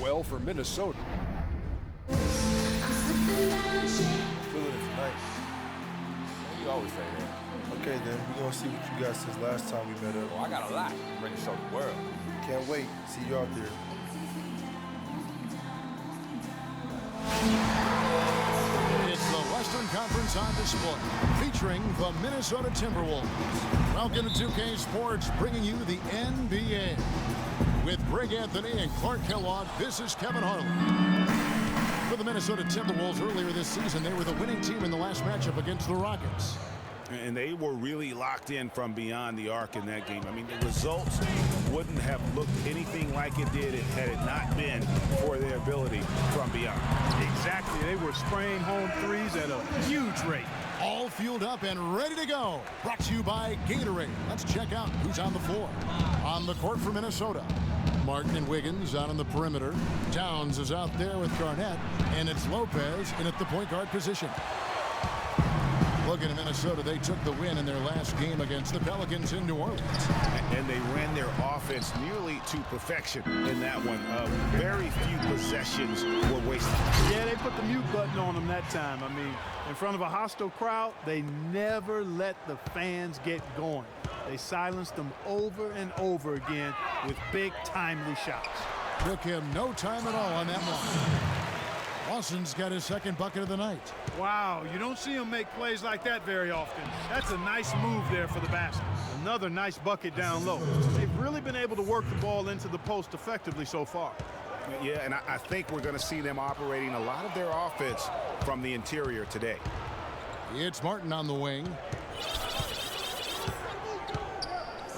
well for Minnesota. Feeling it tonight. You always say that. Okay, then we're gonna see what you got since last time we met up. Oh, I got a lot. I'm ready to show the world. Can't wait. See you out there. It's the Western Conference on display, featuring the Minnesota Timberwolves. Welcome to 2K Sports, bringing you the NBA. With Greg Anthony and Clark Kellogg, this is Kevin Harlan. For the Minnesota Timberwolves earlier this season, they were the winning team in the last matchup against the Rockets. And they were really locked in from beyond the arc in that game. I mean, the results wouldn't have looked anything like it did had it not been for their ability from beyond. Exactly. They were spraying home threes at a huge rate. All fueled up and ready to go. Brought to you by Gatorade. Let's check out who's on the floor. On the court for Minnesota, Martin and Wiggins out on the perimeter. Towns is out there with Garnett, and it's Lopez in at the point guard position. Looking at Minnesota, they took the win in their last game against the Pelicans in New Orleans. And they ran their offense nearly to perfection in that one. Very few possessions were wasted. Yeah, they put the mute button on them that time. I mean, in front of a hostile crowd, they never let the fans get going. They silenced them over and over again with big, timely shots. Took him no time at all on that one. Lawson's got his second bucket of the night. Wow, you don't see him make plays like that very often. That's a nice move there for the basket. Another nice bucket down low. They've really been able to work the ball into the post effectively so far. Yeah, and I think we're going to see them operating a lot of their offense from the interior today. It's Martin on the wing.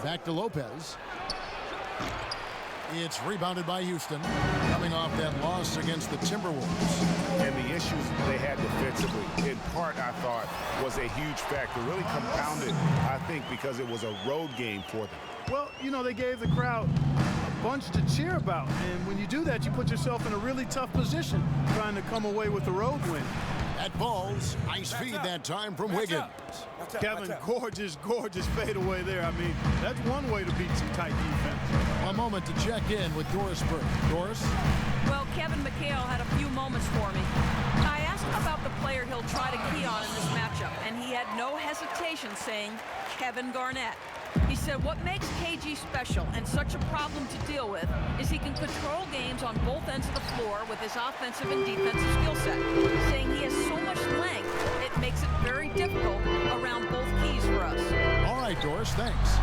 Back to Lopez. It's rebounded by Houston, coming off that loss against the Timberwolves. And the issues they had defensively, in part, I thought, was a huge factor. Really compounded, I think, because it was a road game for them. Well, you know, they gave the crowd a bunch to cheer about. And when you do that, you put yourself in a really tough position trying to come away with the road win. At balls, nice feed that time from Wiggins. Kevin, gorgeous fadeaway there. I mean, that's one way to beat some tight defense. A moment to check in with Doris Burke. Doris? Well, Kevin McHale had a few moments for me. I asked him about the player he'll try to key on in this matchup, and he had no hesitation saying Kevin Garnett. He said what makes KG special and such a problem to deal with is he can control games on both ends of the floor with his offensive and defensive skill set. Saying he has so much length, it makes it very difficult around both keys for us. All right, Doris, thanks.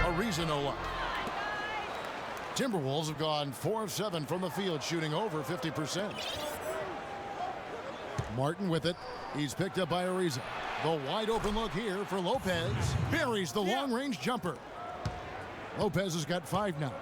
Ariza no luck. Timberwolves have gone 4 of 7 from the field, shooting over 50%. Martin with it. He's picked up by Ariza. The wide open look here for Lopez. Buries the long-range jumper. Lopez has got 5 now.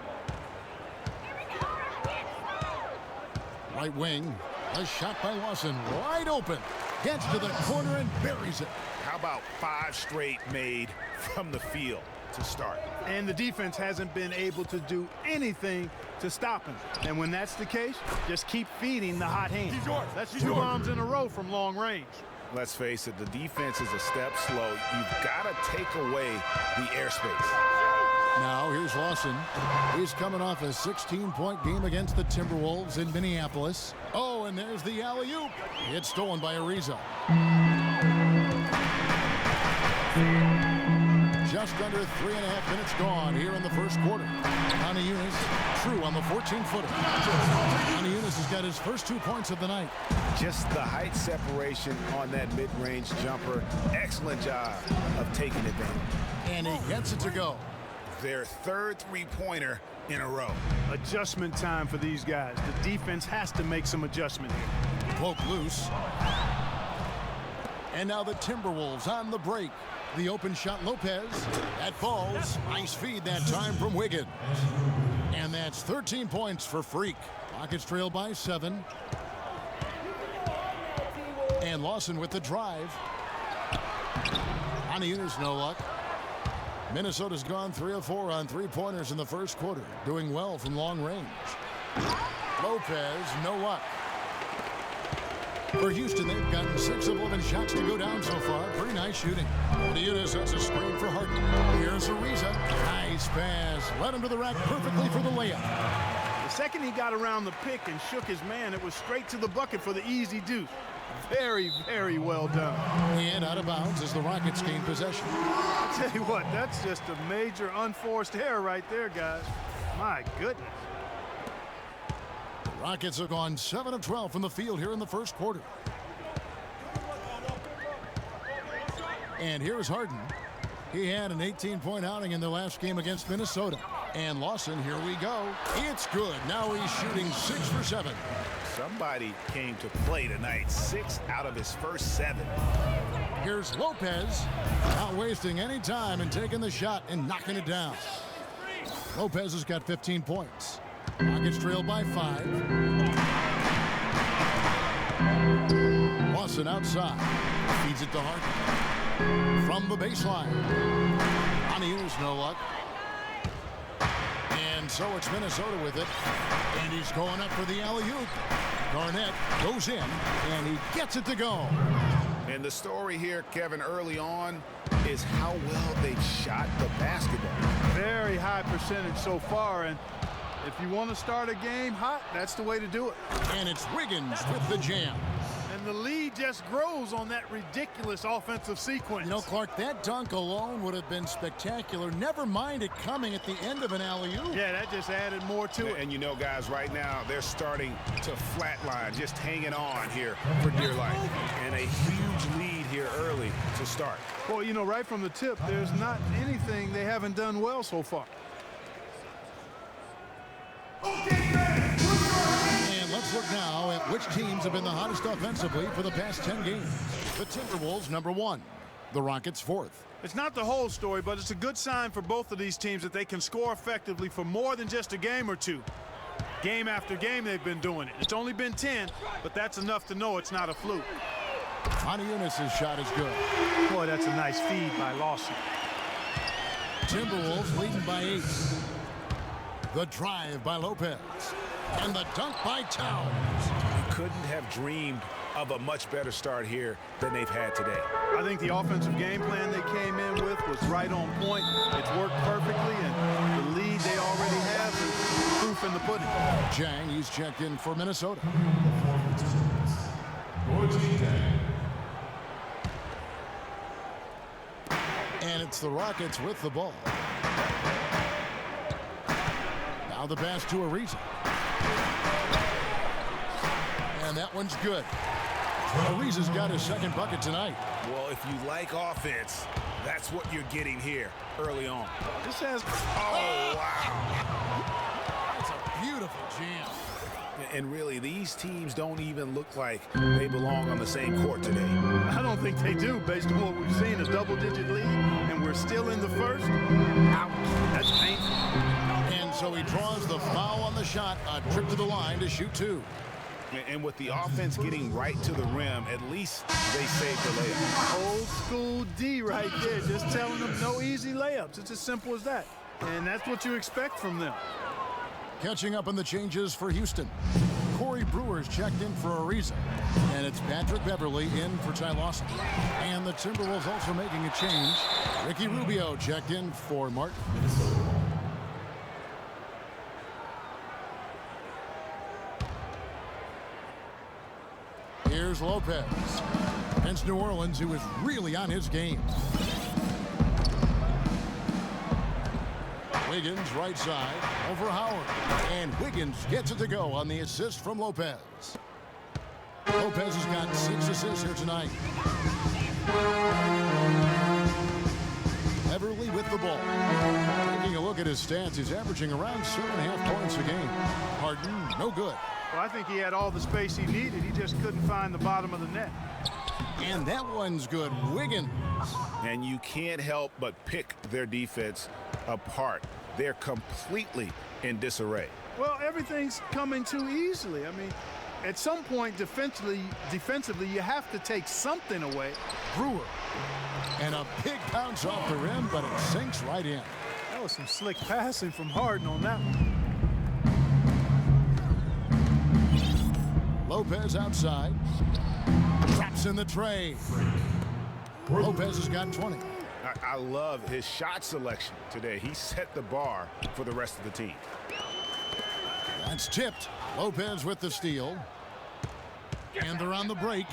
Right wing. A shot by Lawson. Wide open. Gets to the corner and buries it. How about 5 straight made from the field to start? And the defense hasn't been able to do anything to stop him. And when that's the case, just keep feeding the hot hand. That's 2 bombs in a row from long range. Let's face it, the defense is a step slow. You've got to take away the airspace. Now here's Lawson. He's coming off a 16-point game against the Timberwolves in Minneapolis. Oh, and there's the alley-oop. It's stolen by Ariza. Just under 3.5 minutes gone here in the first quarter. Eunice, true on the 14-footer. Eunice has got his first 2 points of the night. Just the height separation on that mid-range jumper. Excellent job of taking advantage. And he gets it to go. Their 3rd three-pointer in a row. Adjustment time for these guys. The defense has to make some adjustment here. Poke loose. And now the Timberwolves on the break. The open shot, Lopez. That falls. Nice feed that time from Wiggins. And that's 13 points for Freak. Rockets trail by 7. And Lawson with the drive. Eunice, no luck. Minnesota's gone 3 of 4 on 3-pointers in the first quarter. Doing well from long range. Lopez, no luck. For Houston, they've gotten 6 of 11 shots to go down so far. Pretty nice shooting. Eunice has a screen for Harden. Here's Ariza. Nice pass. Led him to the rack perfectly for the layup. The second he got around the pick and shook his man, it was straight to the bucket for the easy deuce. Very, very well done. And out of bounds as the Rockets gain possession. I'll tell you what, that's just a major unforced error right there, guys. My goodness. The Rockets have gone 7 of 12 from the field here in the first quarter. And here's Harden. He had an 18-point outing in the last game against Minnesota. And Lawson, here we go. It's good. Now he's shooting 6 for 7. Somebody came to play tonight. 6 out of his first 7. Here's Lopez, not wasting any time and taking the shot and knocking it down. Lopez has got 15 points. Rockets trail by 5. Lawson outside. Feeds it to Harden. From the baseline. Aniu's no luck. And so it's Minnesota with it. And he's going up for the alley-oop. Garnett goes in, and he gets it to go. And the story here, Kevin, early on is how well they shot the basketball. Very high percentage so far, and if you want to start a game hot, that's the way to do it. And it's Wiggins with the jam. And the lead just grows on that ridiculous offensive sequence. You know, Clark, that dunk alone would have been spectacular. Never mind it coming at the end of an alley-oop. Yeah, that just added more to it. And you know, guys, right now they're starting to flatline, just hanging on here for dear life. And a huge lead here early to start. Well, you know, right from the tip, there's not anything they haven't done well so far. And let's look now at which teams have been the hottest offensively for the past 10 games. The Timberwolves, number 1. The Rockets, 4th. It's not the whole story, but it's a good sign for both of these teams that they can score effectively for more than just a game or two. Game after game, they've been doing it. It's only been 10, but that's enough to know it's not a fluke. Aniunas' shot is good. Boy, that's a nice feed by Lawson. Timberwolves leading by 8. The drive by Lopez. And the dunk by Towns. You couldn't have dreamed of a much better start here than they've had today. I think the offensive game plan they came in with was right on point. It's worked perfectly, and the lead they already have is proof in the pudding. Jang, he's checked in for Minnesota. And it's the Rockets with the ball. Now the pass to Ariza. And that one's good. Ariza's got his second bucket tonight. Well, if you like offense, that's what you're getting here early on. This has... Oh, wow. That's a beautiful jam. And really, these teams don't even look like they belong on the same court today. I don't think they do, based on what we've seen. A double-digit lead, and we're still in the first. Ouch. That's painful. And so he draws the foul on the shot. A trip to the line to shoot 2. And with the offense getting right to the rim, at least they saved the layup. Old school D right there, just telling them no easy layups. It's as simple as that. And that's what you expect from them. Catching up on the changes for Houston. Corey Brewer's checked in for Ariza. And it's Patrick Beverly in for Ty Lawson. And the Timberwolves also making a change. Ricky Rubio checked in for Martin. Here's Lopez against New Orleans, who is really on his game. Wiggins right side over Howard. And Wiggins gets it to go on the assist from Lopez. Lopez has got 6 assists here tonight. Beverly with the ball. Taking a look at his stats, he's averaging around 7.5 points a game. Harden, no good. Well, I think he had all the space he needed. He just couldn't find the bottom of the net. And that one's good. Wiggins. And you can't help but pick their defense apart. They're completely in disarray. Well, everything's coming too easily. I mean, at some point defensively, you have to take something away. Brewer. And a big bounce off the rim, but it sinks right in. That was some slick passing from Harden on that one. Lopez outside. Drops in the tray. Lopez has got 20. I love his shot selection today. He set the bar for the rest of the team. That It's tipped. Lopez with the steal. And they're on the break.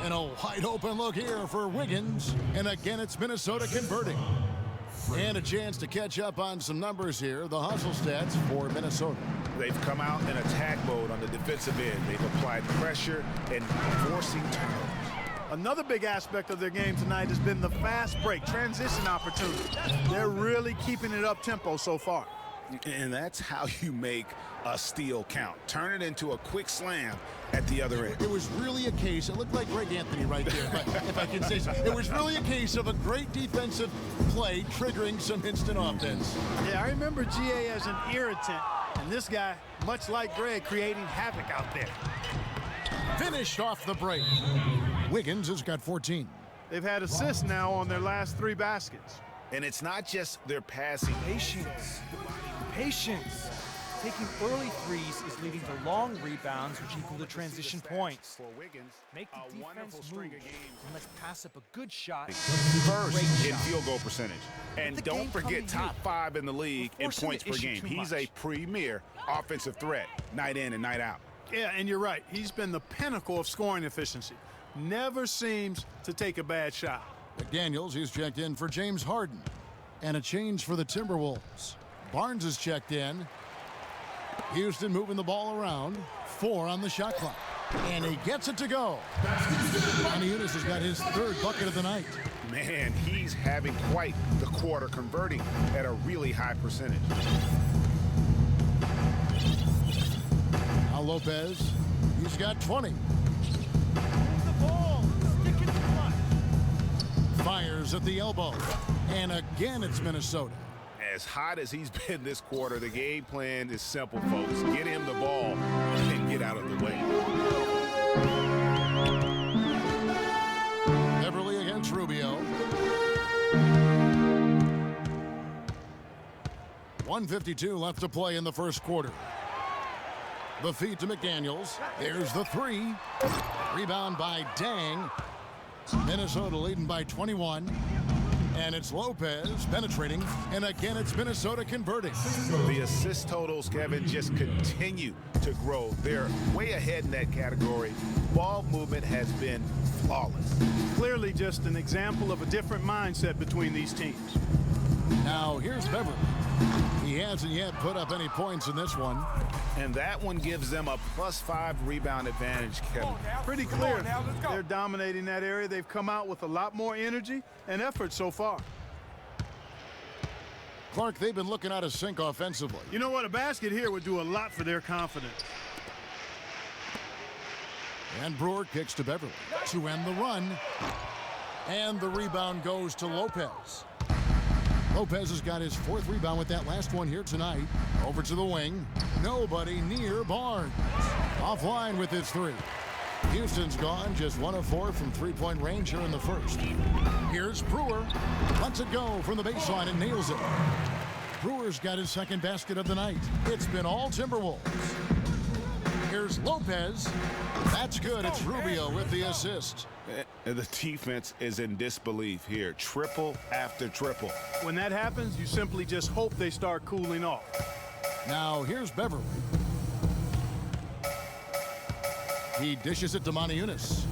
And a wide open look here for Wiggins. And again, it's Minnesota converting. And a chance to catch up on some numbers here. The hustle stats for Minnesota. They've come out in attack mode on the defensive end. They've applied pressure and forcing turnovers. Another big aspect of their game tonight has been the fast break, transition opportunity. They're really keeping it up tempo so far. And that's how you make a steal count. Turn it into a quick slam at the other end. It was really a case, it looked like Greg Anthony right there, but if I can say so. It was really a case of a great defensive play triggering some instant offense. Yeah, I remember GA as an irritant, and this guy, much like Greg, creating havoc out there. Finished off the break. Wiggins has got 14. They've had assists now on their last 3 baskets. And it's not just their passing. Patience. Patience. Taking early threes is leading to long rebounds, which equal to transition points. For Wiggins, Make the a wonderful defense string move, of games. and let's pass up a good shot. First Great in shot. field goal percentage. And the don't game come forget to top you. 5 in the league We're in forcing points the per issue game. too He's much. a premier offensive threat, night in and night out. Yeah, and you're right. He's been the pinnacle of scoring efficiency. Never seems to take a bad shot. McDaniels, he's checked in for James Harden. And a change for the Timberwolves. Barnes is checked in. Houston moving the ball around. 4 on the shot clock. And he gets it to go. Maniunas has got his 3rd bucket of the night. Man, he's having quite the quarter, converting at a really high percentage. Now Lopez, he's got 20. Fires at the elbow. And again, it's Minnesota. As hot as he's been this quarter, the game plan is simple, folks. Get him the ball and get out of the way. Beverly against Rubio. 1:52 left to play in the first quarter. The feed to McDaniels. There's the 3. Rebound by Dang. Minnesota leading by 21. And it's Lopez penetrating. And again, it's Minnesota converting. The assist totals, Kevin, just continue to grow. They're way ahead in that category. Ball movement has been flawless. Clearly just an example of a different mindset between these teams. Now here's Beverly. He hasn't yet put up any points in this one. And that one gives them a +5 rebound advantage, Kevin. Pretty clear. They're dominating that area. They've come out with a lot more energy and effort so far. Clark, they've been looking out of sync offensively. You know what? A basket here would do a lot for their confidence. And Brewer kicks to Beverly to end the run. And the rebound goes to Lopez. Lopez has got his 4th rebound with that last one here tonight. Over to the wing. Nobody near Barnes. Offline with his 3. Houston's gone just 1 of 4 from 3-point range here in the first. Here's Brewer. Lets it go from the baseline and nails it. Brewer's got his 2nd basket of the night. It's been all Timberwolves. Here's Lopez. That's good. It's Rubio with the assist. The defense is in disbelief here. Triple after triple. When that happens, you simply just hope they start cooling off. Now here's Beverly. He dishes it to Maniunas.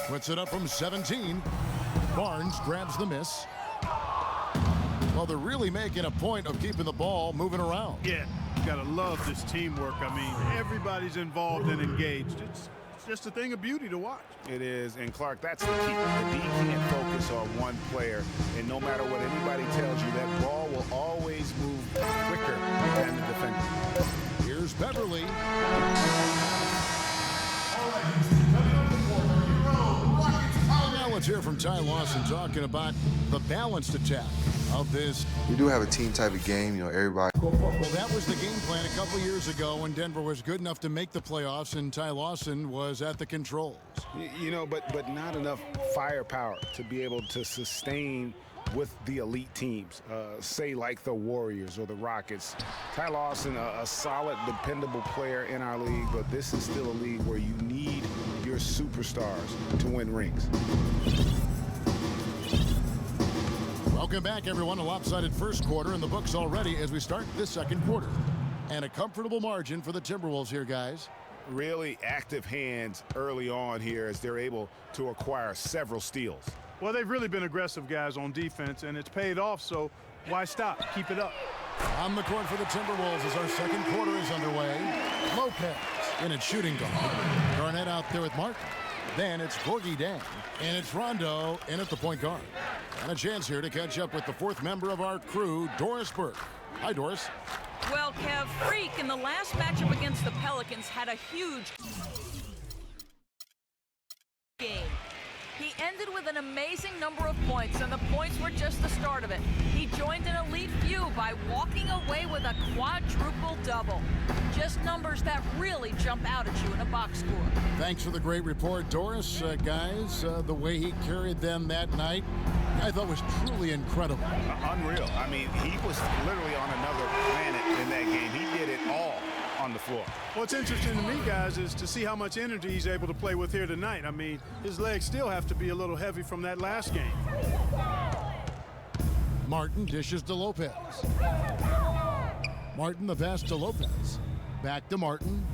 Puts it up from 17. Barnes grabs the miss. Well, they're really making a point of keeping the ball moving around. Yeah, you gotta love this teamwork. I mean, everybody's involved and engaged. It's just a thing of beauty to watch. It is, and Clark, that's the key. The D can't focus on one player, and no matter what anybody tells you, that ball will always move quicker than the defender. Here's Beverly. Now let's hear from Ty Lawson talking about the balanced attack of this. We do have a team type of game, you know, everybody. Well, that was the game plan a couple years ago when Denver was good enough to make the playoffs and Ty Lawson was at the controls. You know, but not enough firepower to be able to sustain with the elite teams, say like the Warriors or the Rockets. Ty Lawson, a solid, dependable player in our league, but this is still a league where you need your superstars to win rings. Welcome back, everyone. A lopsided first quarter in the books already as we start this second quarter. And a comfortable margin for the Timberwolves here, guys. Really active hands early on here as they're able to acquire several steals. Well, they've really been aggressive, guys, on defense, and it's paid off, so why stop? Keep it up. On the court for the Timberwolves as our second quarter is underway. Lopez in at shooting guard. Garnett out there with Martin. Then it's Gorgui Dieng, and it's Rondo in at the point guard. And a chance here to catch up with the fourth member of our crew, Doris Burke. Hi, Doris. Well, Kev, Freak in the last matchup against the Pelicans had a huge game. He ended with an amazing number of points, and the points were just the start of it. He joined an elite few by walking away with a quadruple double. Just numbers that really jump out at you in a box score. Thanks for the great report, Doris. Guys, the way he carried them that night, I thought was truly incredible. Unreal. I mean, he was literally on another planet in that game. He did it all on the floor. What's interesting to me, guys, is to see how much energy he's able to play with here tonight. I mean, his legs still have to be a little heavy from that last game. Martin dishes to Lopez. Martin the pass to Lopez. Back to Martin.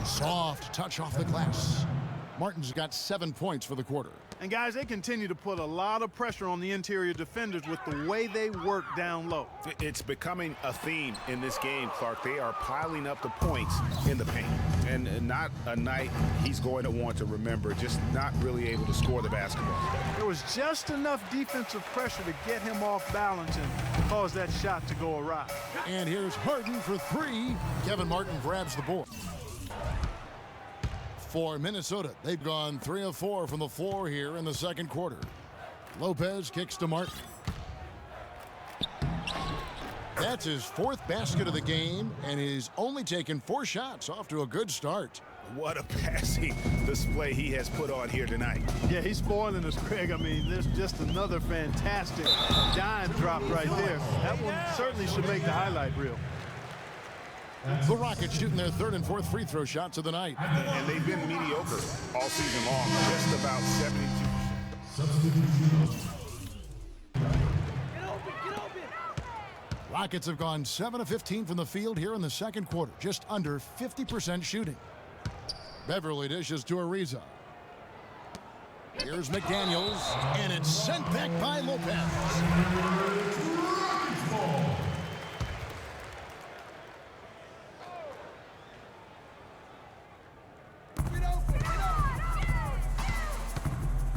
Soft touch off the glass. Martin's got 7 points for the quarter. And, guys, they continue to put a lot of pressure on the interior defenders with the way they work down low. It's becoming a theme in this game, Clark. They are piling up the points in the paint. And not a night he's going to want to remember, just not really able to score the basketball. There was just enough defensive pressure to get him off balance and cause that shot to go awry. And here's Harden for three. Kevin Martin grabs the board. For Minnesota, they've gone 3 of 4 from the floor here in the second quarter. Lopez kicks to Martin. That's his 4th basket of the game, and he's only taken 4 shots. Off to a good start. What a passing display he has put on here tonight. Yeah, he's spoiling us, Craig. I mean, there's just another fantastic dime drop right there. That one certainly should make the highlight reel. The Rockets shooting their 3rd and 4th free throw shots of the night. And they've been mediocre all season long, just about 72%. Rockets have gone 7 of 15 from the field here in the second quarter, just under 50% shooting. Beverly dishes to Ariza. Here's McDaniels, and it's sent back by Lopez.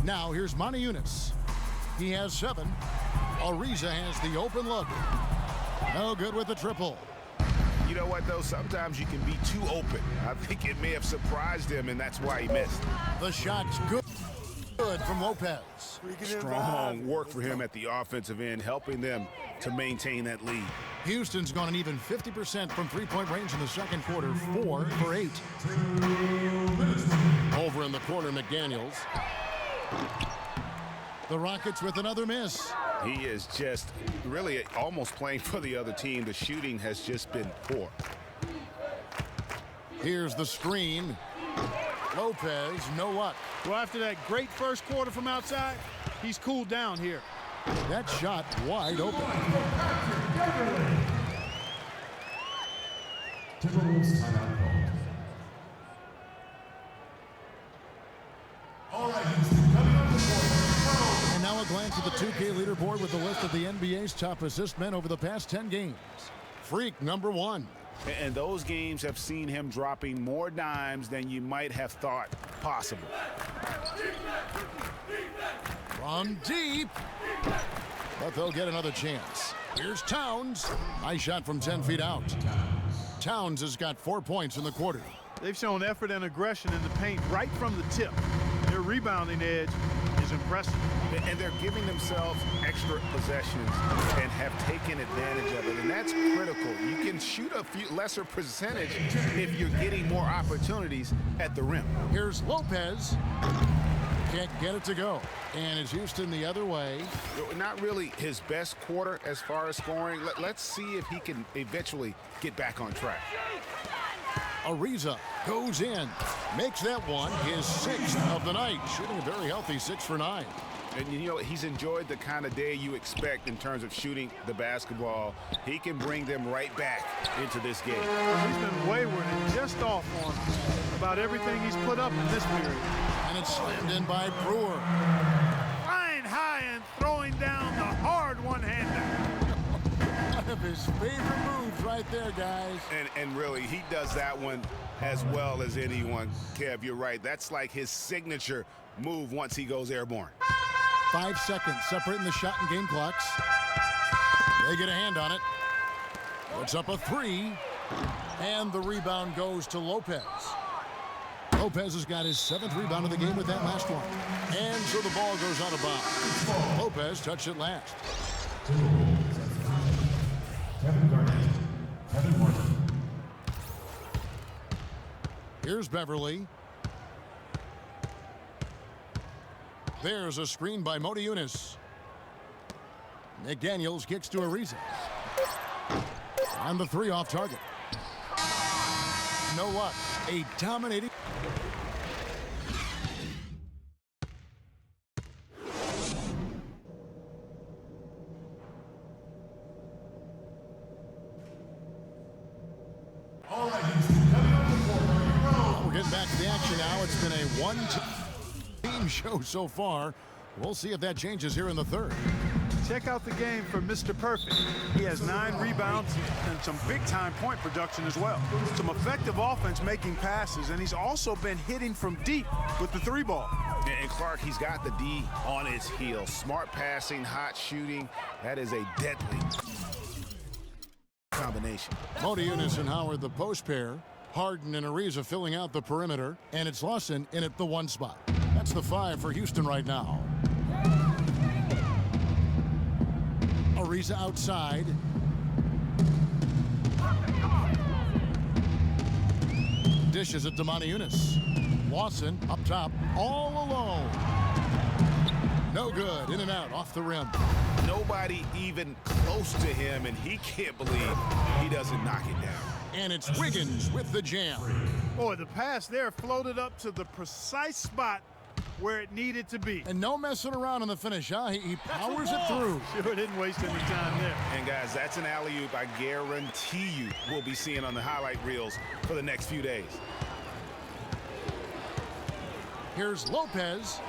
Now here's Monty Eunice. He has 7. Ariza has the open look. No good with the triple. You know what, though? Sometimes you can be too open. I think it may have surprised him, and that's why he missed. The shot's good from Lopez. Strong work for him at the offensive end, helping them to maintain that lead. Houston's gone an even 50% from three-point range in the second quarter, 4 for 8. Over in the corner, McDaniels. The Rockets with another miss. He is just really almost playing for the other team. The shooting has just been poor. Here's the screen. Lopez, no luck. Well, after that great first quarter from outside, he's cooled down here. That shot wide open. Timberwolves timeout called. All right, Houston, coming on the court. And now a glance at the 2K leaderboard with the list of the NBA's top assist men over the past 10 games. Freak number 1. And those games have seen him dropping more dimes than you might have thought possible. From deep. But they'll get another chance. Here's Towns. Nice shot from 10 feet out. Towns has got 4 points in the quarter. They've shown effort and aggression in the paint right from the tip. Their rebounding edge is impressive. And they're giving themselves extra possessions and have taken advantage of it. And that's critical. You can shoot a few lesser percentage if you're getting more opportunities at the rim. Here's Lopez. Can't get it to go. And it's Houston the other way. Not really his best quarter as far as scoring. Let's see if he can eventually get back on track. Ariza goes in. Makes that one his 6th of the night. Shooting a very healthy 6 for 9. And, you know, he's enjoyed the kind of day you expect in terms of shooting the basketball. He can bring them right back into this game. He's been wayward and just off on about everything he's put up in this period. And it's slammed in by Brewer. Flying high and throwing down the hard one-hander. One of his favorite moves right there, guys. And really, he does that one as well as anyone. Kev, you're right. That's like his signature move once he goes airborne. 5 seconds separating the shot and game clocks. They get a hand on it. Puts up a 3. And the rebound goes to Lopez. Lopez has got his 7th rebound of the game with that last one. And so the ball goes out of bounds. Lopez touched it last. Kevin Garnett, Kevin Martin. Here's Beverly. There's a screen by Modi Yunus. McDaniels kicks to Ariza. And the 3 off target. No luck. A dominating. All right, coming on the floor, We're getting back to the action now. It's been a one-team show so far. We'll see if that changes here in the third. Check out the game for Mr. Perfect. He has 9 rebounds and some big-time point production as well. Some effective offense making passes, and he's also been hitting from deep with the 3-ball. And Clark, he's got the D on his heels. Smart passing, hot shooting. That is a deadly combination. Modi Yunus and Howard the post pair. Harden and Ariza filling out the perimeter. And it's Lawson in at the 1 spot. That's the 5 for Houston right now. Ariza outside. Dishes it to Modi Yunus. Lawson up top, all alone. No good. In and out, off the rim. Nobody even close to him, and he can't believe he doesn't knock it down. And it's Wiggins with the jam. Boy, the pass there floated up to the precise spot where it needed to be. And no messing around on the finish, huh? He powers it through. Sure didn't waste any time there. And guys, that's an alley-oop I guarantee you we'll be seeing on the highlight reels for the next few days. Here's Lopez.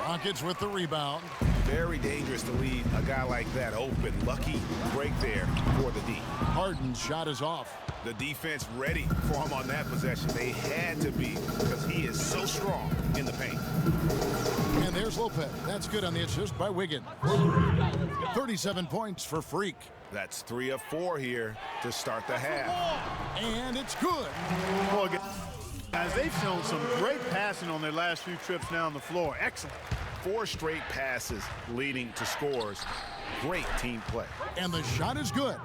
Rockets with the rebound. Very dangerous to leave a guy like that open. Lucky break there for the D. Harden's shot is off. The defense ready for him on that possession. They had to be because he is so strong in the paint. And there's Lopez. That's good on the assist by Wiggins. 37 points for Freak. That's 3 of 4 here to start the half. And it's good. Boy, guys, they've shown some great passing on their last few trips down the floor. Excellent. 4 straight passes leading to scores. Great team play. And the shot is good.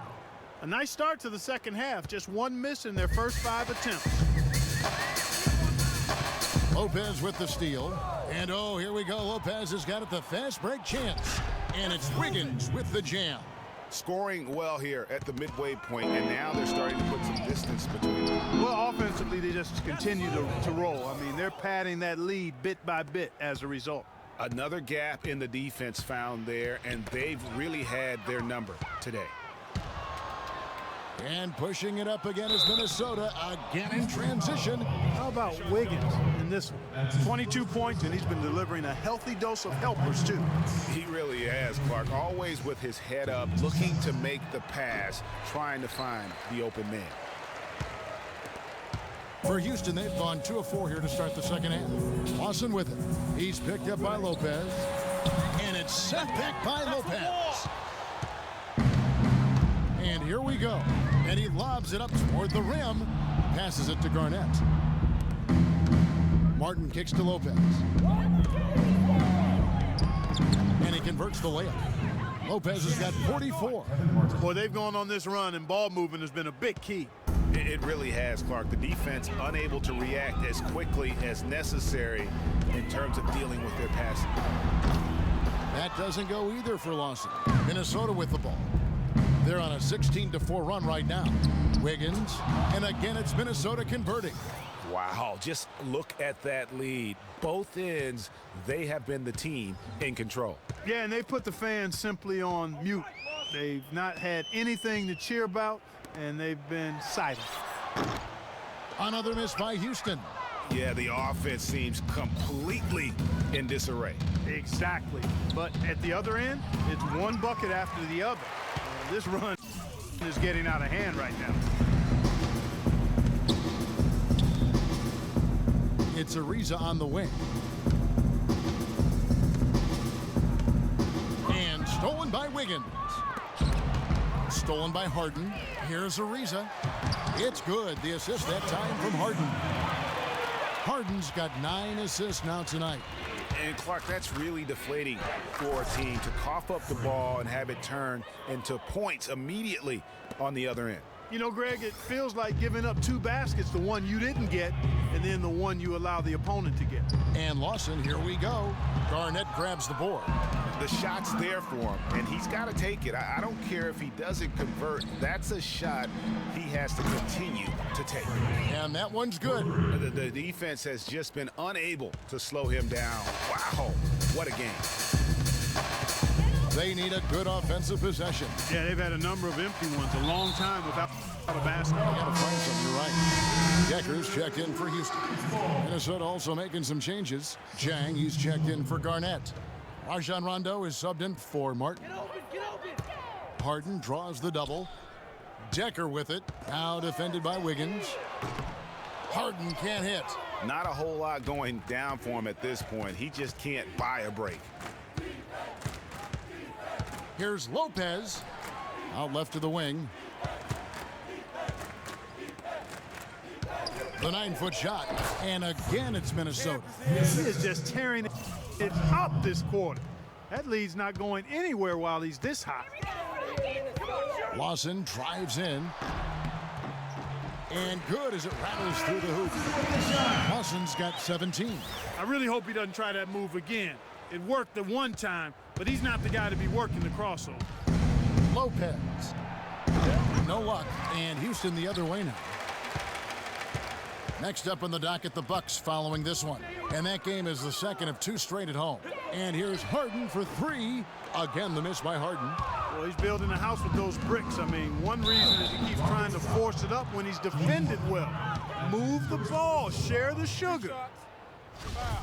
A nice start to the second half. Just 1 miss in their first 5 attempts. Lopez with the steal. And oh, here we go. Lopez has got it, the fast break chance. And it's Wiggins with the jam. Scoring well here at the midway point, and now they're starting to put some distance between them. Well, offensively, they just continue to roll. I mean, they're padding that lead bit by bit as a result. Another gap in the defense found there, and they've really had their number today. And pushing it up again is Minnesota, again in transition. How about Wiggins in this one? 22 points, and he's been delivering a healthy dose of helpers, too. He really has, Clark. Always with his head up, looking to make the pass, trying to find the open man. For Houston, they've gone 2 of 4 here to start the second half. Lawson with it. He's picked up by Lopez. And it's sent back by Lopez. And here we go. And he lobs it up toward the rim. Passes it to Garnett. Martin kicks to Lopez. And he converts the layup. Lopez has got 44. Boy, they've gone on this run, and ball movement has been a big key. It really has, Clark. The defense unable to react as quickly as necessary in terms of dealing with their passing. That doesn't go either for Lawson. Minnesota with the ball. They're on a 16-4 run right now. Wiggins, and again it's Minnesota converting. Wow, just look at that lead. Both ends, they have been the team in control. Yeah, and they put the fans simply on mute. They've not had anything to cheer about, and they've been silent. Another miss by Houston. Yeah, the offense seems completely in disarray. Exactly. But at the other end, it's one bucket after the other. This run is getting out of hand right now. It's Ariza on the wing. And stolen by Wiggins. Stolen by Harden. Here's Ariza. It's good. The assist that time from Harden. Harden's got 9 assists now tonight. And Clark, that's really deflating for a team to cough up the ball and have it turn into points immediately on the other end. You know, Greg, it feels like giving up 2 baskets, the one you didn't get, and then the one you allow the opponent to get. And Lawson, here we go. Garnett grabs the board. The shot's there for him, and he's got to take it. I don't care if he doesn't convert. That's a shot he has to continue to take. And that one's good. The defense has just been unable to slow him down. Wow, what a game. They need a good offensive possession. Yeah, they've had a number of empty ones, a long time without a basket. You got to find some, you're right. Deckers checked in for Houston. Minnesota also making some changes. Jang, he's checked in for Garnett. Rajon Rondo is subbed in for Martin. Harden draws the double. Decker with it. Now defended by Wiggins. Harden can't hit. Not a whole lot going down for him at this point. He just can't buy a break. Here's Lopez. Out left to the wing. The 9-foot shot. And again, it's Minnesota. He is just tearing it up this quarter. That lead's not going anywhere while he's this hot. Lawson drives in. And good as it rattles through the hoop. Lawson's got 17. I really hope he doesn't try that move again. It worked the one time, but he's not the guy to be working the crossover. Lopez. No luck. And Houston the other way now. Next up on the docket, the Bucks following this one. And that game is the second of 2 straight at home. And here's Harden for 3. Again, the miss by Harden. Well, he's building a house with those bricks. I mean, one reason is he keeps trying to force it up when he's defended well. Move the ball, share the sugar.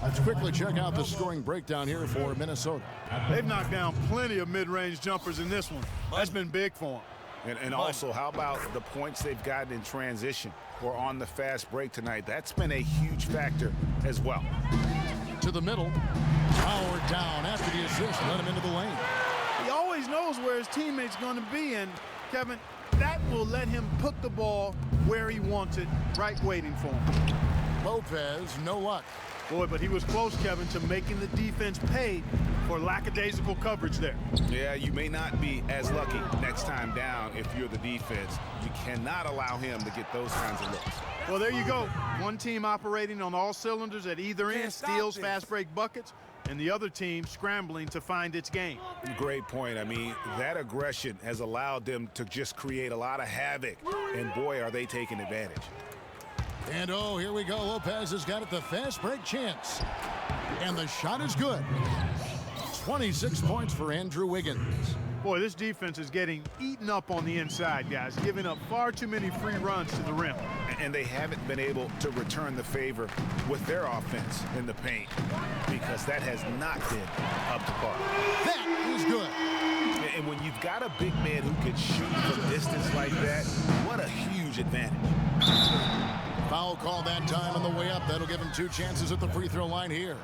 Let's quickly check out the scoring breakdown here for Minnesota. They've knocked down plenty of mid-range jumpers in this one. That's been big for them. And also, how about the points they've gotten in transition or on the fast break tonight? That's been a huge factor as well. To the middle. Howard down after the assist. Let him into the lane. He always knows where his teammate's going to be, and Kevin, that will let him put the ball where he wants it, right waiting for him. Lopez, no luck. Boy, but he was close, Kevin, to making the defense pay for lackadaisical coverage there. Yeah, you may not be as lucky next time down if you're the defense. You cannot allow him to get those kinds of looks. Well, there you go. One team operating on all cylinders at either end, steals fast break buckets, and the other team scrambling to find its game. Great point. I mean, that aggression has allowed them to just create a lot of havoc, and boy, are they taking advantage. And oh, here we go. Lopez has got it, the fast break chance. And the shot is good. 26 points for Andrew Wiggins. Boy, this defense is getting eaten up on the inside, guys, giving up far too many free runs to the rim. And they haven't been able to return the favor with their offense in the paint because that has not been up to par. That is good. And when you've got a big man who can shoot from distance like that, what a huge advantage. Foul call that time on the way up. That'll give him 2 chances at the free throw line here.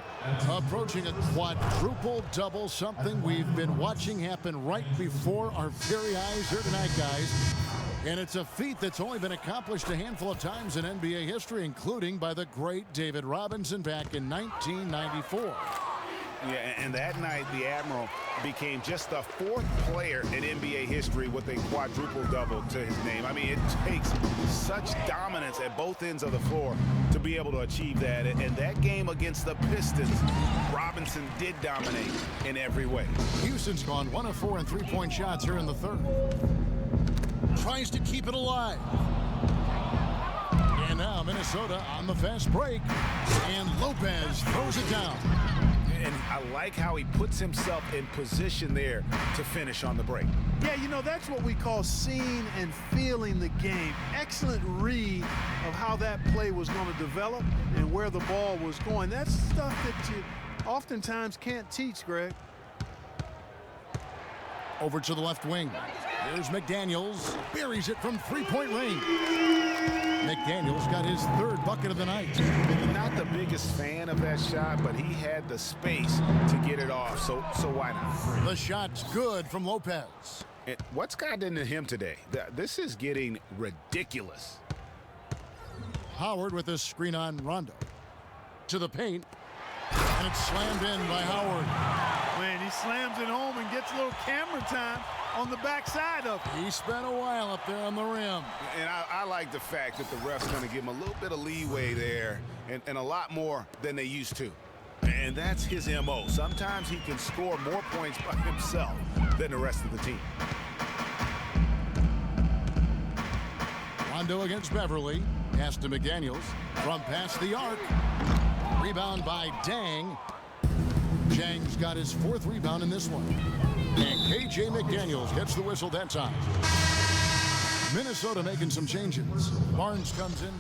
Approaching a quadruple double, something we've been watching happen right before our very eyes here tonight, guys. And it's a feat that's only been accomplished a handful of times in NBA history, including by the great David Robinson back in 1994. Yeah, and that night, the Admiral became just the 4th player in NBA history with a quadruple-double to his name. I mean, it takes such dominance at both ends of the floor to be able to achieve that. And that game against the Pistons, Robinson did dominate in every way. Houston's gone 1 of 4 in three-point shots here in the third. Tries to keep it alive. And now Minnesota Minnesota on the fast break. And Lopez throws it down. And I like how he puts himself in position there to finish on the break. Yeah, you know, that's what we call seeing and feeling the game. Excellent read of how that play was going to develop and where the ball was going. That's stuff that you oftentimes can't teach, Greg. Over to the left wing. Here's McDaniels. Buries it from three-point range. McDaniels got his third bucket of the night. Not the biggest fan of that shot, but he had the space to get it off, so why not? The shot's good from Lopez. And what's gotten into him today? This is getting ridiculous. Howard with a screen on Rondo. To the paint. And it's slammed in by Howard. Man, he slams it home and gets a little camera time on the backside of it. He spent a while up there on the rim. And I like the fact that the ref's going to give him a little bit of leeway there and a lot more than they used to. And that's his MO. Sometimes he can score more points by himself than the rest of the team. Rondo against Beverly. Pass to McDaniels. From past the arc. Rebound by Dang. Chang's got his fourth rebound in this one. And K.J. McDaniels gets the whistle that time. Minnesota making some changes. Barnes comes in.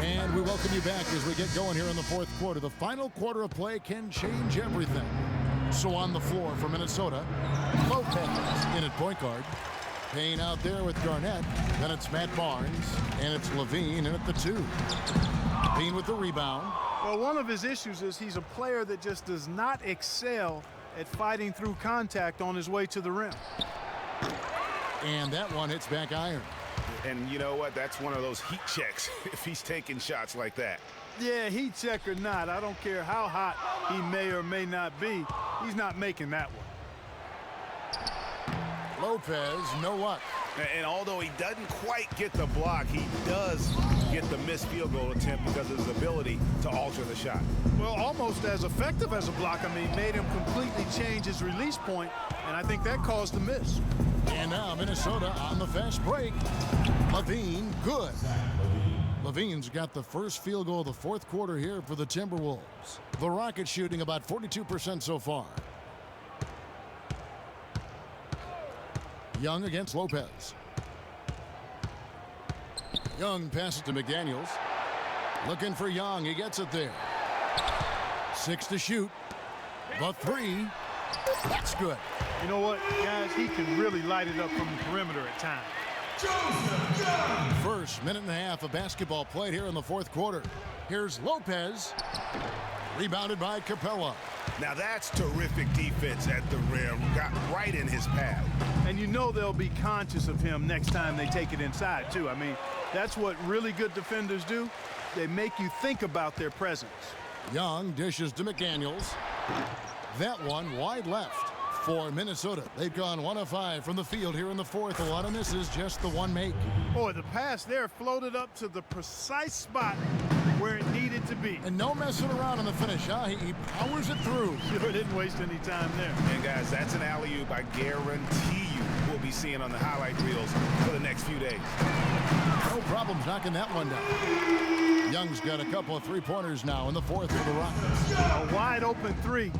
And we welcome you back as we get going here in the fourth quarter. The final quarter of play can change everything. So on the floor for Minnesota, Lopez in at point guard. Payne out there with Garnett. Then it's Matt Barnes. And it's Levine in at the two. Levine with the rebound. Well, one of his issues is he's a player that just does not excel at fighting through contact on his way to the rim. And that one hits back iron. And you know what? That's one of those heat checks if he's taking shots like that. Yeah, heat check or not, I don't care how hot he may or may not be, he's not making that one. Lopez, no luck. And although he doesn't quite get the block, he does get the missed field goal attempt because of his ability to alter the shot. Well, almost as effective as a block. I mean, made him completely change his release point, and I think that caused the miss. And now Minnesota on the fast break. Levine, good. Levine's got the first field goal of the fourth quarter here for the Timberwolves. The Rockets shooting about 42% so far. Young against Lopez. Young passes to McDaniels. Looking for Young. He gets it there. 6 to shoot. The three. That's good. You know what, guys? He can really light it up from the perimeter at times. First minute and a half of basketball played here in the fourth quarter. Here's Lopez. Rebounded by Capella. Now that's terrific defense at the rim. Got right in his path. And you know they'll be conscious of him next time they take it inside, too. I mean, that's what really good defenders do. They make you think about their presence. Young dishes to McDaniels. That one wide left for Minnesota. They've gone 1 of 5 from the field here in the fourth. A lot of misses, just the one make. Boy, the pass there floated up to the precise spot where it needed to be. And no messing around in the finish, huh? He powers it through. Sure didn't waste any time there. And guys, that's an alley-oop I guarantee you we'll be seeing on the highlight reels for the next few days. No problems knocking that one down. Young's got a couple of three-pointers now in the fourth for the Rockets. A wide open three.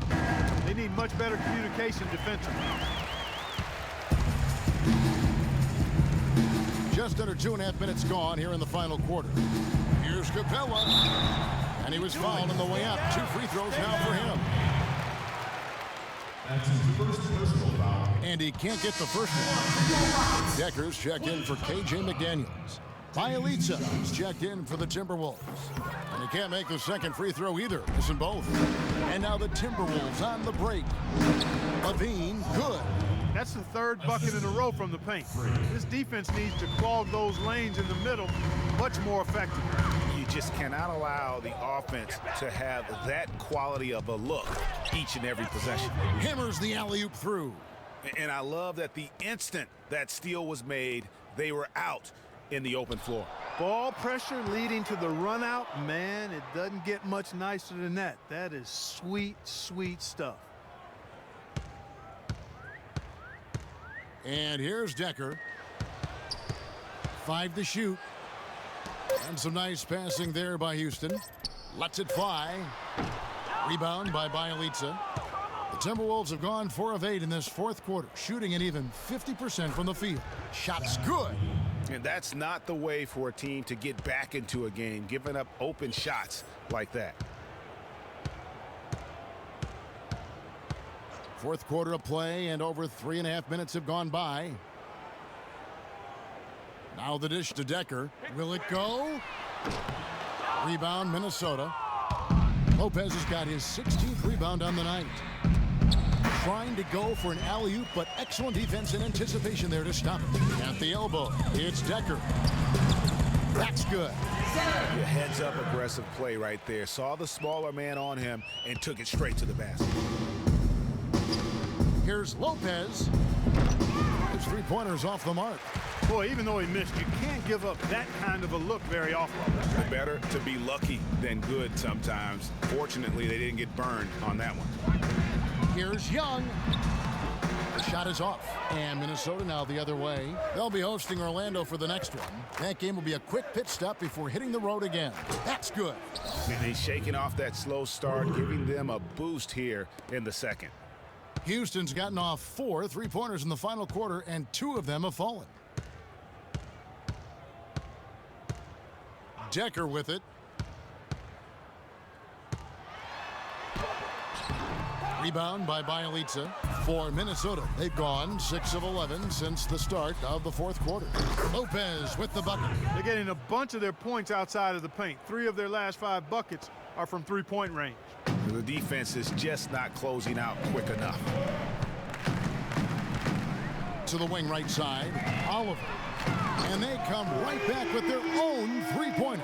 They need much better communication defensively. Just under 2.5 minutes gone here in the final quarter. Here's Capella. And he was fouled on the way up. 2 free throws now for him. That's his first personal foul. And he can't get the first one. Deckers check in for K.J. McDaniels. Bielitsa is checked in for the Timberwolves. And he can't make the second free throw either. Missing both. And now the Timberwolves on the break. Levine, good. That's the third bucket in a row from the paint. This defense needs to clog those lanes in the middle much more effectively. You just cannot allow the offense to have that quality of a look each and every possession. Hammers the alley-oop through. And I love that the instant that steal was made, they were out in the open floor. Ball pressure leading to the run out. Man, it doesn't get much nicer than that. That is sweet, sweet stuff. And here's Decker. 5 to shoot. And some nice passing there by Houston. Lets it fly. Rebound by Bjelica. The Timberwolves have gone 4 of 8 in this fourth quarter, shooting at even 50% from the field. Shot's good. And that's not the way for a team to get back into a game, giving up open shots like that. Fourth quarter of play, and over 3.5 minutes have gone by. Now the dish to Decker. Will it go? Rebound, Minnesota. Lopez has got his 16th rebound on the night. Trying to go for an alley-oop, but excellent defense and anticipation there to stop it. At the elbow, it's Decker. That's good. Your heads-up aggressive play right there. Saw the smaller man on him and took it straight to the basket. Here's Lopez. His three-pointers off the mark. Boy, even though he missed, you can't give up that kind of a look very often. Better to be lucky than good sometimes. Fortunately, they didn't get burned on that one. Here's Young. The shot is off. And Minnesota now the other way. They'll be hosting Orlando for the next one. That game will be a quick pit stop before hitting the road again. That's good. And he's shaking off that slow start, giving them a boost here in the second. Houston's gotten off 4 three-pointers in the final quarter, and 2 of them have fallen. Decker with it. Rebound by Bjelica for Minnesota. They've gone 6 of 11 since the start of the fourth quarter. Lopez with the bucket. They're getting a bunch of their points outside of the paint. 3 of their last 5 buckets are from three-point range. The defense is just not closing out quick enough. To the wing right side, Oliver. And they come right back with their own three-pointer.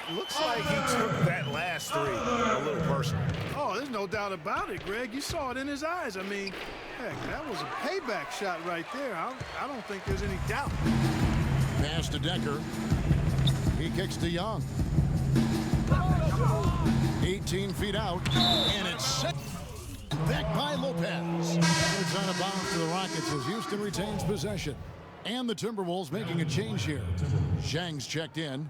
It looks like he took that last 3 a little personal. Oh, there's no doubt about it, Greg. You saw it in his eyes. I mean, heck, that was a payback shot right there. I don't think there's any doubt. Pass to Decker. He kicks to Young. 18 feet out, and it's set back by Lopez. It's out of bounds to the Rockets as Houston retains possession. And the Timberwolves making a change here. Zhang's checked in.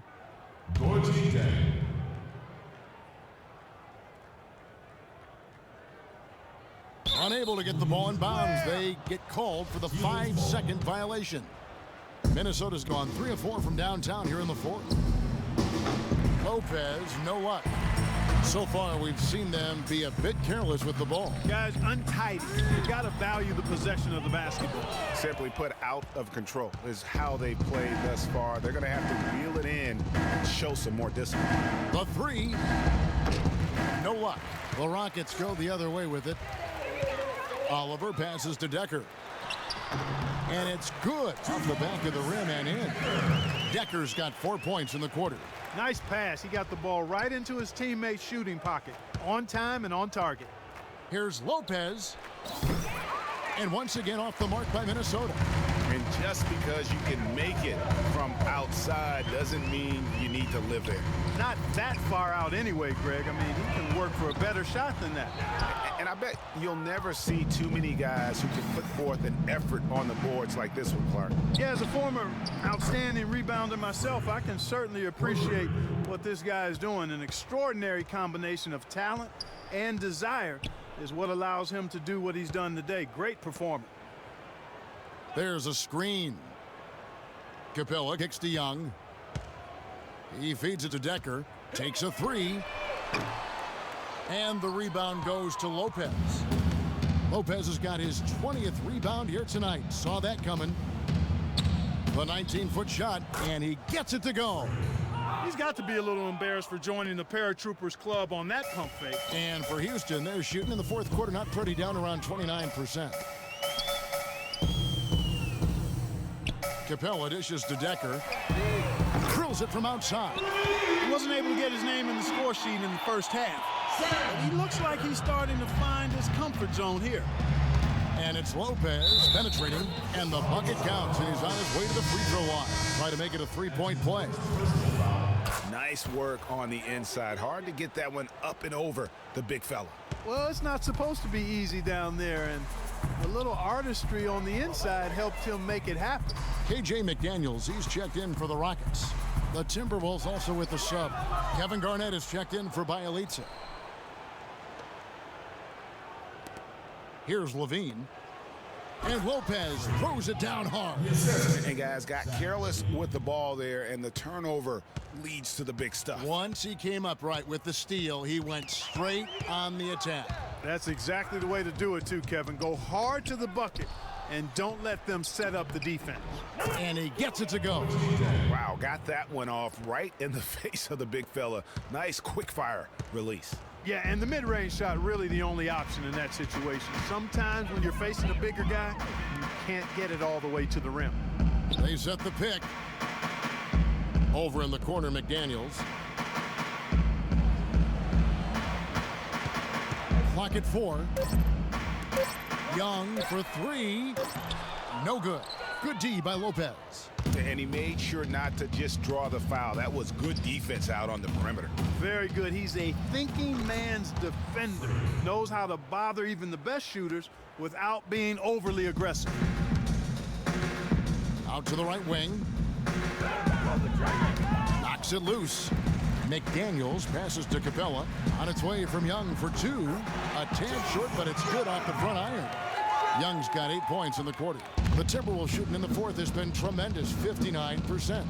Unable to get the ball in bounds. They get called for the 5-second violation. Minnesota's gone 3 of 4 from downtown here in the fourth. Lopez, no luck. So far, we've seen them be a bit careless with the ball. Guys, untidy. You got to value the possession of the basketball. Simply put, out of control is how they played thus far. They're going to have to reel it in and show some more discipline. The 3. No luck. The Rockets go the other way with it. Oliver passes to Decker. And it's good off the back of the rim and in. Decker's got 4 points in the quarter. Nice pass. He got the ball right into his teammate's shooting pocket. On time and on target. Here's Lopez. And once again off the mark by Minnesota. And just because you can make it from outside doesn't mean you need to live there. Not that far out anyway, Greg. I mean, he can work for a better shot than that. And I bet you'll never see too many guys who can put forth an effort on the boards like this one, Clark. Yeah, as a former outstanding rebounder myself, I can certainly appreciate what this guy is doing. An extraordinary combination of talent and desire is what allows him to do what he's done today. Great performance. There's a screen. Capella kicks to Young. He feeds it to Decker. Takes a 3. And the rebound goes to Lopez. Lopez has got his 20th rebound here tonight. Saw that coming. The 19-foot shot, and he gets it to go. He's got to be a little embarrassed for joining the Paratroopers club on that pump fake. And for Houston, they're shooting in the fourth quarter, not pretty, down around 29%. Capella dishes to Decker. Drills it from outside. He wasn't able to get his name in the score sheet in the first half. But he looks like he's starting to find his comfort zone here. And it's Lopez penetrating, and the bucket counts, and he's on his way to the free throw line. Try to make it a three-point play. Nice work on the inside. Hard to get that one up and over the big fella. Well, it's not supposed to be easy down there, and a little artistry on the inside helped him make it happen. KJ McDaniels, he's checked in for the Rockets. The Timberwolves also with the sub. Kevin Garnett is checked in for Bjelica. Here's Levine. And Lopez throws it down hard. And guys got careless with the ball there, and the turnover leads to the big stuff. Once he came up right with the steal, he went straight on the attack. That's exactly the way to do it too, Kevin. Go hard to the bucket and don't let them set up the defense. And he gets it to go. Wow, got that one off right in the face of the big fella. Nice quick fire release. Yeah, and the mid-range shot really the only option in that situation. Sometimes when you're facing a bigger guy, you can't get it all the way to the rim. They set the pick. Over in the corner, McDaniels. Clock at 4. Young for 3. No good. Good D by Lopez. And he made sure not to just draw the foul. That was good defense out on the perimeter. Very good. He's a thinking man's defender. Knows how to bother even the best shooters without being overly aggressive. Out to the right wing. Knocks it loose. McDaniels passes to Capella. On its way from Young for 2. A tad short, but it's good off the front iron. Young's got 8 points in the quarter. The Timberwolves shooting in the fourth has been tremendous, 59%.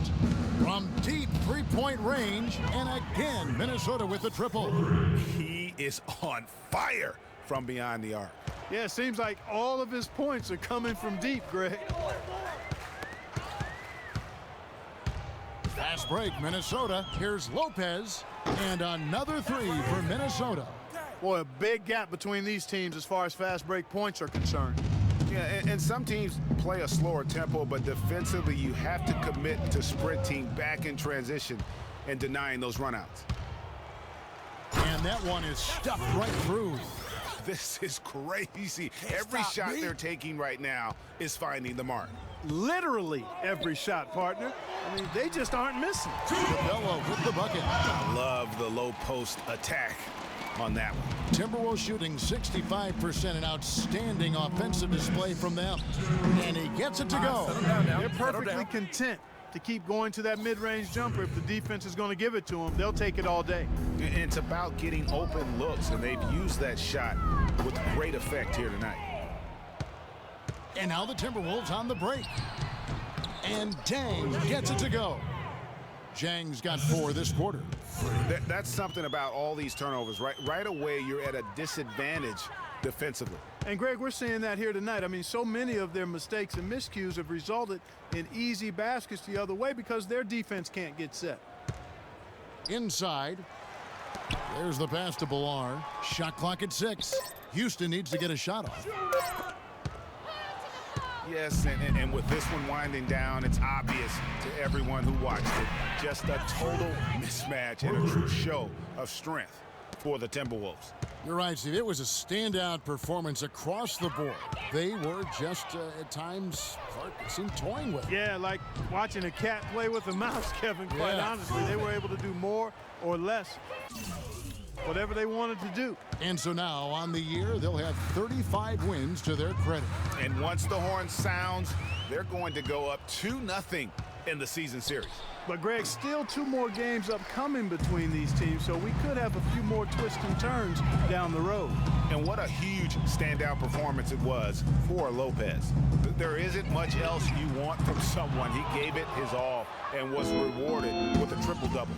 From deep three-point range, and again, Minnesota with the triple. He is on fire from beyond the arc. Yeah, it seems like all of his points are coming from deep, Greg. Fast break, Minnesota. Here's Lopez, and another 3 for Minnesota. Boy, a big gap between these teams as far as fast break points are concerned. Yeah, and some teams play a slower tempo, but defensively you have to commit to sprinting back in transition and denying those runouts. And that one is stuffed right through. This is crazy. Every shot they're taking right now is finding the mark. Literally every shot, partner. I mean, they just aren't missing. Capella with the bucket. I love the low post attack on that one. Timberwolves shooting 65%, an outstanding offensive display from them. And he gets it to go. They're perfectly content to keep going to that mid-range jumper. If the defense is going to give it to them, they'll take it all day. It's about getting open looks, and they've used that shot with great effect here tonight. And now the Timberwolves on the break. And Dang gets it to go. Jang's got 4 this quarter. That's something about all these turnovers. Right away, you're at a disadvantage defensively. And, Greg, we're seeing that here tonight. I mean, so many of their mistakes and miscues have resulted in easy baskets the other way because their defense can't get set. Inside. There's the pass to Bilal. Shot clock at 6. Houston needs to get a shot off. Yes, and with this one winding down, it's obvious to everyone who watched it. Just a total mismatch and a true show of strength for the Timberwolves. You're right, Steve. It was a standout performance across the board. They were just, at times, it seemed toying with it. Yeah, like watching a cat play with a mouse, Kevin, quite honestly. They were able to do more or less, whatever they wanted to do. And so now, on the year, they'll have 35 wins to their credit. And once the horn sounds, they're going to go up 2-0 in the season series. But, Greg, still 2 more games upcoming between these teams, so we could have a few more twists and turns down the road. And what a huge standout performance it was for Lopez. There isn't much else you want from someone. He gave it his all and was rewarded with a triple-double.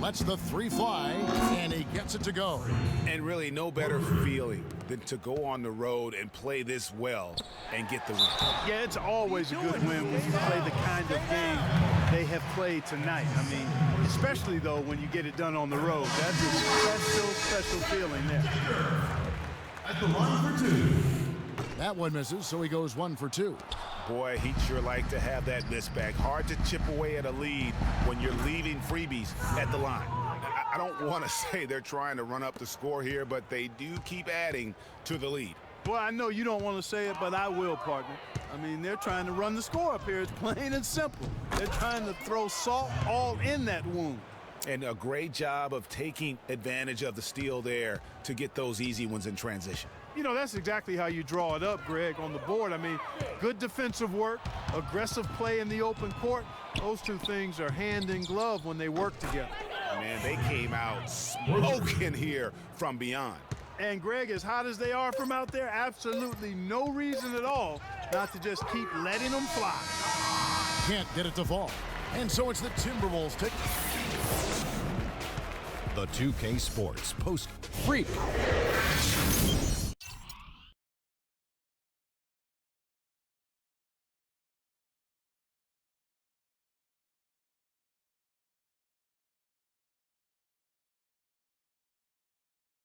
Lets the 3 fly, and he gets it to go. And really no better feeling than to go on the road and play this well and get the win. Yeah, it's always a good win when you play the kind of game they have played tonight. I mean, especially, though, when you get it done on the road. That's still a special feeling there. At the line for 2. That one misses, so he goes 1 for 2. Boy, he'd sure like to have that miss back. Hard to chip away at a lead when you're leaving freebies at the line. I don't want to say they're trying to run up the score here, but they do keep adding to the lead. Well, I know you don't want to say it, but I will, partner. I mean, they're trying to run the score up here. It's plain and simple. They're trying to throw salt all in that wound. And a great job of taking advantage of the steal there to get those easy ones in transition. You know, that's exactly how you draw it up, Greg, on the board. I mean, good defensive work, aggressive play in the open court. Those two things are hand in glove when they work together. Man, they came out smoking here from beyond. And Greg, as hot as they are from out there, absolutely no reason at all not to just keep letting them fly. Can't get it to fall. And so it's the Timberwolves take. The 2K Sports Post Freak.